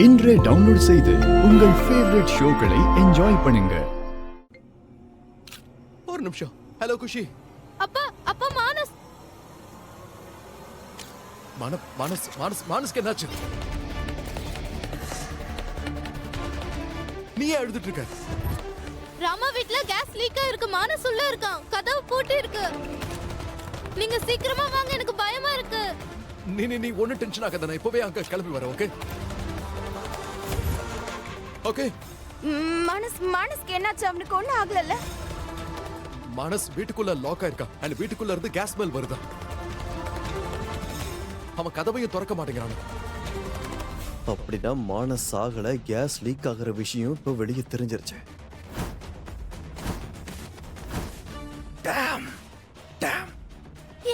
இன்றே டவுன்லோட் செய்து உங்கள் ஃபேவரட் ஷோக்களை என்ஜாய் பண்ணுங்க. ஒரு நிமிஷம். ஹலோ குஷி. அப்பா அப்பா மானஸ் மானஸ்க்கு என்னாச்சு? நீ ஏன் எழுதிட்டு இருக்க? ராமா வீட்ல கேஸ் லீக்கா இருக்கு. மானஸ் உள்ள இருக்கான். கதவு பூட்டி இருக்கு. நீங்க சீக்கிரமா வாங்க, எனக்கு பயமா இருக்கு. நீ ஒண்ணு டென்ஷன் ஆகாத. நான் இப்பவே அங்க கிளம்பி வரேன். Okay okay. மானஸ்க்கு என்னாச்சு? அவனுக்கு ஒண்ணும் ஆகலல்ல? மானஸ் வீட்டுக்குள்ள லாக் ஆயிருக்கா. அந்த வீட்டுக்குள்ள இருந்து கேஸ் ஸ்மெல் வருதா. அவன் கதவையும் திறக்க மாட்டேங்கிறான். அப்படின்னா மானஸ் சாகல, கேஸ் லீக் ஆகிற விஷயம் இப்போ வெளியே தெரிஞ்சிருச்சு.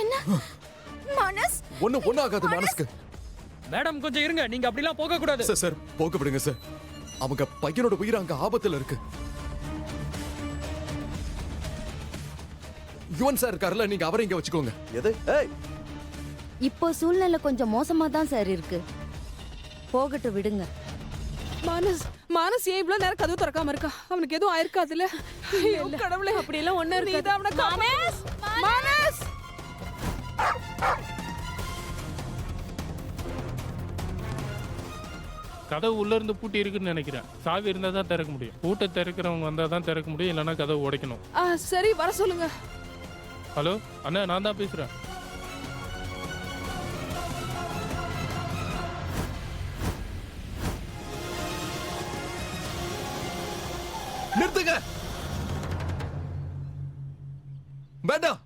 என்ன மானஸ்? ஒண்ணு ஆகாது மானஸ்க்கு. மேடம் கொஞ்சம் இருங்க, நீங்க அப்படிலாம் போக கூடாது. சார் போக விடுங்க சார். அவங்க பையனோட உயிர் அங்க ஆபத்துல இருக்கு. யுவன் சார் இருக்காருல்ல, நீங்க அவரை இங்க வச்சுக்கோங்க. எது? ஏய், இப்போ சூழ்நிலை கொஞ்சம் மோசமா தான் சார் இருக்கு. போகட்டும், விடுங்க. மானஸ் ஏன் இவ்வளவு நேரம் கதவு திறக்காம இருக்கா? அவனுக்கு எதுவும் ஆயிருக்காதுல்ல? ஐயோ கடவுளே, அப்படி எல்லாம் ஒண்ணு இருக்காது. மானஸ் கதவு உள்ள இருந்து பூட்டி இருக்குன்னு நினைக்கிறேன். சாவி இருந்தா தான் திறக்க முடியும். பூட்டை திறக்கிறவங்க வந்தா தான் திறக்க முடியும், இல்லைன்னா கதவு உடைக்கணும். சரி, வர சொல்லுங்க. ஹலோ அண்ணா, நான் தான் பேசுறேன். நிறுத்துங்க. வேண்டாம்.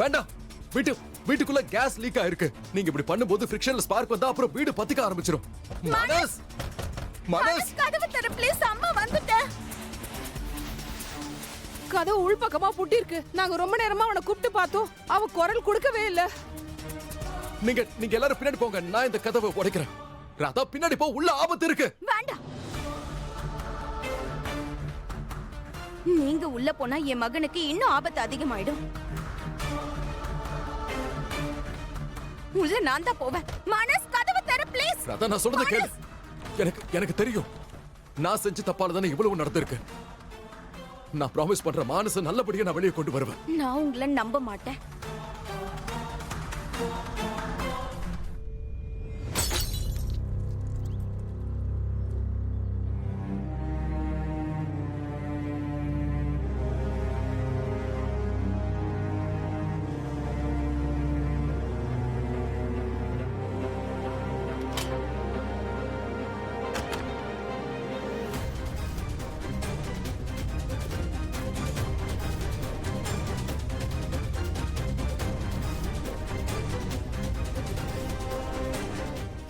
வேண்டாம். வீட்டுக்குள்ள கேஸ் லீக் ஆயிருக்கு. நீங்க இப்படி பண்ணும்போது ஃபிரிக்ஷன்ல ஸ்பார்க் வந்தா அப்புறம் வீடு பத்திக்க ஆரம்பிச்சிரும். மானஸ் கதவு திற ப்ளீஸ். அம்மா வந்துட்டேன். கதவு உள் பக்கமா பூட்டி இருக்கு. நாங்க ரொம்ப நேரமா அவனை கூப்பிட்டு பார்த்தோம். அவ குரல் கொடுக்கவே இல்ல. நீங்க எல்லாரும் பின்னாடி போங்க. நான் இந்த கதவை உடைக்கிறேன். ராதா பின்னாடி போ, உள்ள ஆபத்து இருக்கு. வேண்டாம். நீங்க உள்ள போனா என் மகனுக்கு இன்னும் ஆபத்து அதிகமாயிடும். உள்ள நான் தான் போவேன். மானஸ் கதவை திற ப்ளீஸ். ராதா, நான் சொல்றத கேளு. எனக்கு தெரியும் நான் செஞ்ச தப்பால தானே இவ்வளவு நடந்திருக்கு. நான் ப்ராமிஸ் பண்றேன், மானஸ நல்லபடியா நான் வெளியே கொண்டு வருவேன். நான் உங்களை நம்ப மாட்டேன்.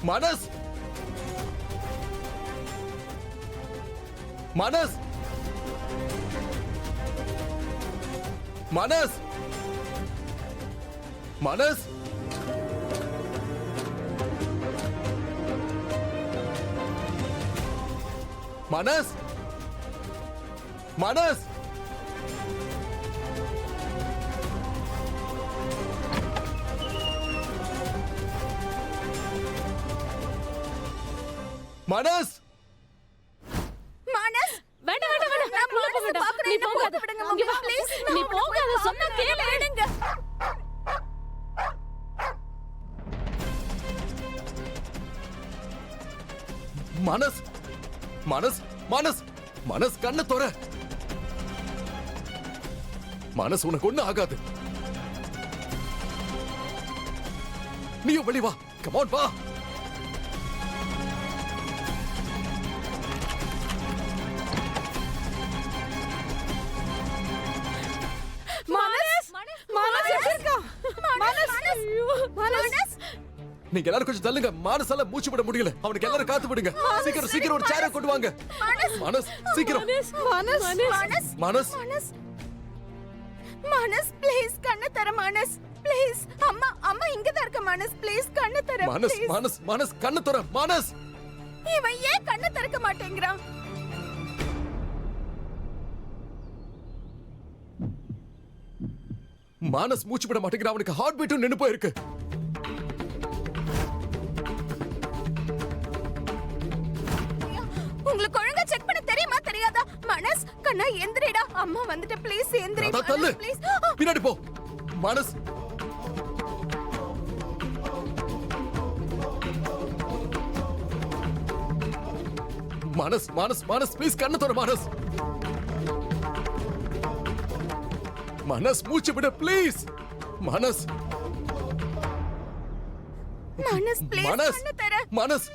மானஸ் மானஸ் மானஸ் மானஸ் மானஸ் மானஸ் மானஸ் மானஸ் வேண்டாம் வேண்டாம் வேண்டாம். நான் மானஸ பார்க்கறேன். நீ என்ன போகாத. போக விடுங்க இங்க மம்மி வா. ப்ளீஸ். நீ போகாத. சொன்னா கேளு. விடுங்க. மானஸ் மானஸ் மானஸ் மானஸ் கண்ணு தோற. மானஸ் உனக்கு ஒண்ணு ஆகாது. நீயும் வெளி வா. கம் ஆன் வா. நீங்க எல்லாரும் கொஞ்சம் தள்ளுங்க. மானஸால மூச்சு விட முடியல. அவனுக்கு எல்லாரும் காத்து விடுங்க. சீக்கிரம் ஒரு சேரை கொண்டு வாங்க. மானஸ் சீக்கிரம். மானஸ் மானஸ் ப்ளீஸ் கண்ணை தர. மானஸ் ப்ளீஸ். அம்மா இங்க தான் இருக்க. மானஸ் ப்ளீஸ் கண்ணை தர. மானஸ் கண்ணு தர. மானஸ் இவன் ஏன் கண்ணை திறக்க மாட்டேங்கிறான்? மானஸ் மூச்சு விட மாட்டேங்கிற. அவனுக்கு ஹார்ட் பீட்டும் நின்னு போயிருக்கு. உங்களுக்கு ஒழுங்கா செக் பண்ண தெரியுமா தெரியாதா? மனஸ் கண்ணா எந்திரிடா, அம்மா வந்துட்டு ப்ளீஸ் எந்திரி. அதான் தள்ளு. ப்ளீஸ். பின்னாடி போ. மானஸ் மானஸ் மானஸ் மானஸ் ப்ளீஸ் கண்ணு தர மானஸ். மானஸ் மூச்சு விட please. Manas Manas please Manas கண்ணு தர. மானஸ்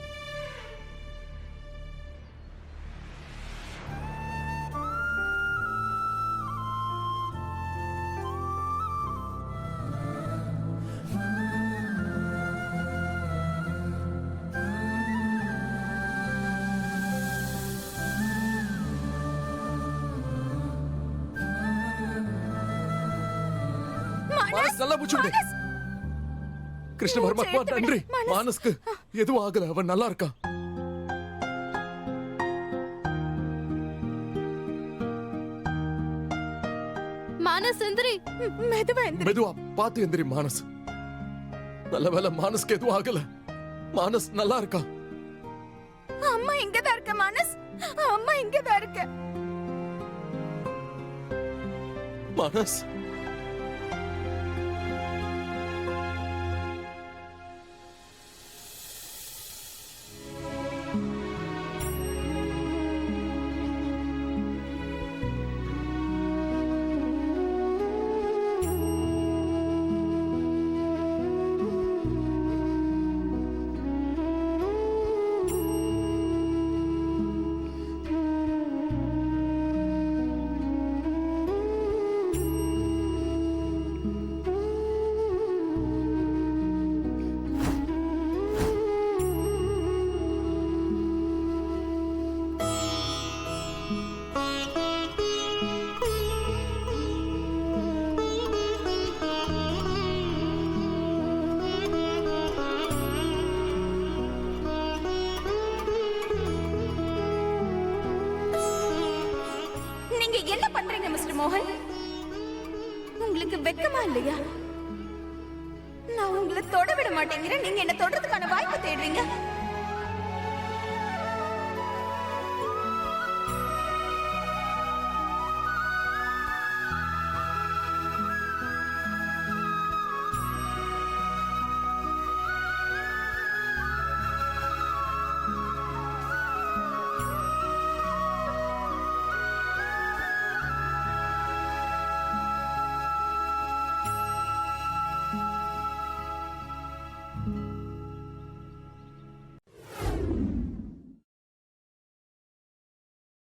மானஸ் நல்லா மூச்சு விடு. கிருஷ்ண பரமாத்மா நன்றி. மானஸ்க்கு எதுவும் ஆகல, அவன் நல்லா இருக்கான். மானஸ் எந்திரி. மெதுவா எந்திரி. மெதுவா பார்த்து எந்திரி மானஸ். நல்ல வேளை மானஸ்க்கு எதுவும் ஆகல, மானஸ் நல்லா இருக்கான். அம்மா இங்கதான் இருக்க மனஸ், அம்மா இங்கதான் இருக்க. மானஸ் என்ன பண்றீங்க மிஸ்டர் மோகன்? உங்களுக்கு வெக்கமா இல்லையா? நான் உங்களை தொட விட மாட்டேங்கிறேன், நீங்க என்ன தொடறதுக்கான வாய்ப்பு தேடுறீங்க.